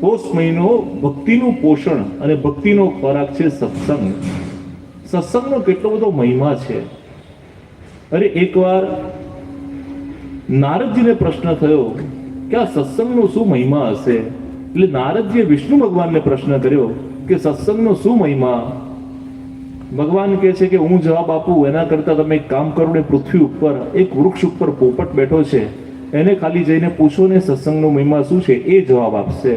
પોષ મહિનો ભક્તિનું પોષણ અને ભક્તિનો ખોરાક છે સત્સંગ. સત્સંગનો કેટલો બધો મહિમા છે. અરે એકવાર નારદજીને પ્રશ્ન થયો કે આ સત્સંગનો શું મહિમા હશે. એટલે નારદજીએ વિષ્ણુ ભગવાનને પ્રશ્ન કર્યો કે સત્સંગનો શું મહિમા. ભગવાન કહે છે કે હું જવાબ આપું એના કરતા તમે એક કામ કરો ને, પૃથ્વી ઉપર એક વૃક્ષ ઉપર પોપટ બેઠો છે, એને ખાલી જઈને પૂછો ને સત્સંગનો મહિમા શું છે, એ જવાબ આપશે.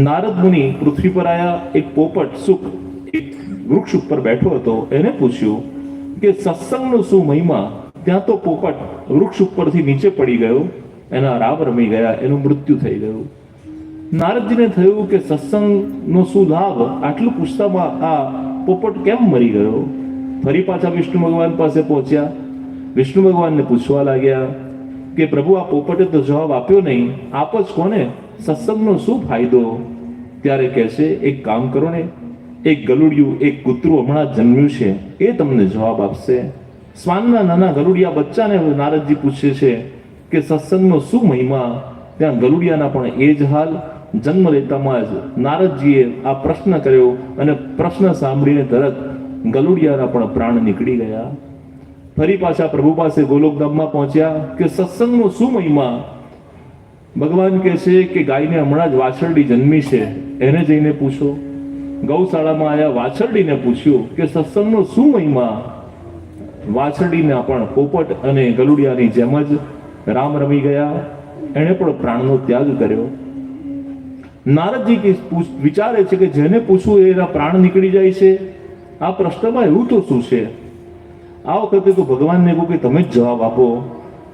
નારદ મુનિ પૃથ્વી પર આયા. એક પોપટ સુખ એક વૃક્ષ ઉપર બેઠો હતો, એને પૂછ્યું કે સત્સંગનો શું મહિમા. ત્યાં તો પોપટ વૃક્ષ ઉપરથી નીચે પડી ગયો, એના રાવ રમી ગયા, એનું મૃત્યુ થઈ ગયું. નારદજીને થયું કે સત્સંગનો શું લાભ. આટલું પૂછતામાં આ પોપટ કેમ મરી ગયો. ફરી પાછા વિષ્ણુ ભગવાન પાસે પહોંચ્યા. વિષ્ણુ ભગવાનને પૂછવા લાગ્યા કે પ્રભુ, આ પોપટે તો જવાબ આપ્યો નહીં, આપ જ કોને, સત્સંગનો શું ફાયદો. ત્યારે કહે છે એક કામ કરો ને, એક ગલુડિયું એક કૂતરું હમણાં જન્મ્યું છે, એ તમને જવાબ આપશે. શ્વાનના નાના ગલુડિયા બચ્ચાને નારદજી પૂછે છે કે સત્સંગનો શું મહિમા. ત્યાં ગલુડિયાના પણ એ જ હાલ. જન્મ લેતામાં જ નારદજીએ આ પ્રશ્ન કર્યો અને પ્રશ્ન સાંભળીને તરત ગલુડિયાના પણ પ્રાણ નીકળી ગયા. ફરી પાછા પ્રભુ પાસે ગોલોકધામમાં પહોંચ્યા કે સત્સંગનો શું મહિમા. ભગવાન કહે છે કે ગાયને હમણાં જ વાછરડી જન્મી છે, એને જઈને પૂછો. ગૌશાળામાં આયા, વાછરડીને પૂછ્યું કે સત્સંગનો શું મહિમા. વાછરડીના પણ પોપટ અને ગલુડિયાની જેમ જ રામ રમી ગયા, એણે પણ પ્રાણનો ત્યાગ કર્યો. નારદજી વિચારે છે કે જેને પૂછવું એના પ્રાણ નીકળી જાય છે, આ પ્રશ્નમાં એવું તો શું છે. આ વખતે તો ભગવાનને કહું કે તમે જ જવાબ આપો.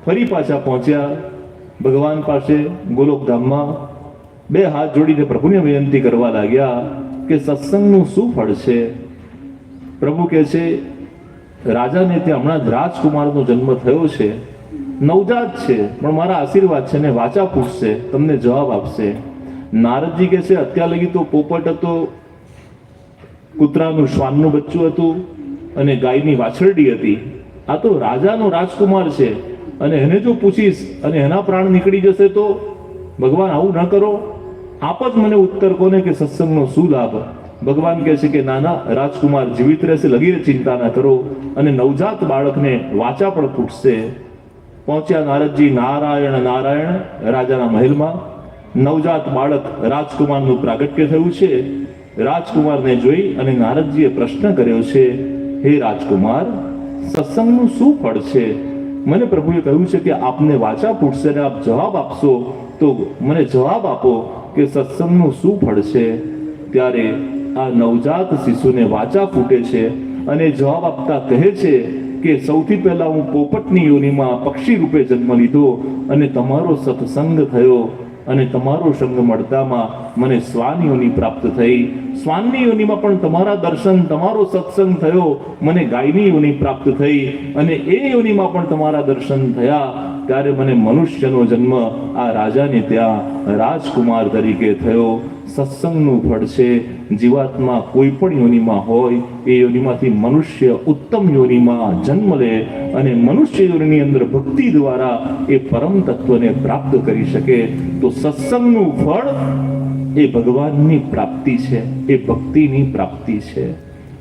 ફરી પાછા પહોંચ્યા ભગવાન પાસે ગોલોકધામમાં. બે હાથ જોડીને પ્રભુને વિનંતી કરવા લાગ્યા કે સત્સંગનું શું ફળ છે. પ્રભુ કહે છે રાજાને ત્યાં હમણાં જ રાજકુમારનો જન્મ થયો છે, નવજાત છે, પણ મારા આશીર્વાદ છે ને વાચા પૂછશે, તમને જવાબ આપશે. નારદજી કહે છે અત્યાર લગી તો પોપટ હતો, કૂતરાનું શ્વાનનું બચ્ચું હતું અને ગાયની વાછરડી હતી. આ તો રાજાનો રાજકુમાર છે અને એને જો પૂછીશ અને એના પ્રાણ નીકળી જશે તો. ભગવાન આવું ન કરો, આપ જ મને ઉત્તર કોને કે સત્સંગનો શું લાભ. ભગવાન કહે છે કે નાના રાજકુમાર જીવિત રહેશે, લગીરે ચિંતા ના કરો, અને નવજાત બાળકને વાચા પણ ફૂટશે. પહોંચ્યા નારદજી નારાયણ નારાયણ રાજાના મહેલમાં. નવજાત બાળક રાજકુમારનું પ્રાગટ્ય થયું છે. રાજકુમારને જોઈ અને નારદજીએ પ્રશ્ન કર્યો છે, હે રાજકુમાર, સત્સંગનું શું ફળ છે. મને પ્રભુએ કહ્યું છે કે આપને વાચા ફૂટશે અને આપ જવાબ આપશો, તો મને જવાબ આપો કે સત્સંગનું શું ફળ છે. ત્યારે આ નવજાત શિશુને વાચા ફૂટે છે અને જવાબ આપતા કહે છે કે સૌથી પહેલા હું પોપટની યોનિમાં પક્ષી રૂપે જન્મ લીધો અને તમારો સત્સંગ થયો અને તમારો સંગ મળતામાં મને શ્વાન યોનિ પ્રાપ્ત થઈ. શ્વાનની યોનિમાં પણ તમારા દર્શન, તમારો સત્સંગ થયો, મને ગાયની યોનિ પ્રાપ્ત થઈ અને એ યોનિમાં પણ તમારા દર્શન થયા. ત્યારે મને મનુષ્યનો જન્મ આ રાજાને ત્યાં રાજકુમાર તરીકે થયો. સત્સંગનું ફળ છે. જીવાત્મા કોઈ પણ યોનિમાં હોય એ યોનિમાંથી મનુષ્ય ઉત્તમ યોનિમાં જન્મ લે અને મનુષ્ય યોનિની અંદર ભક્તિ દ્વારા એ પરમ તત્વને પ્રાપ્ત કરી શકે. તો સત્સંગનું ફળ એ ભગવાનની પ્રાપ્તિ છે, એ ભક્તિની પ્રાપ્તિ છે.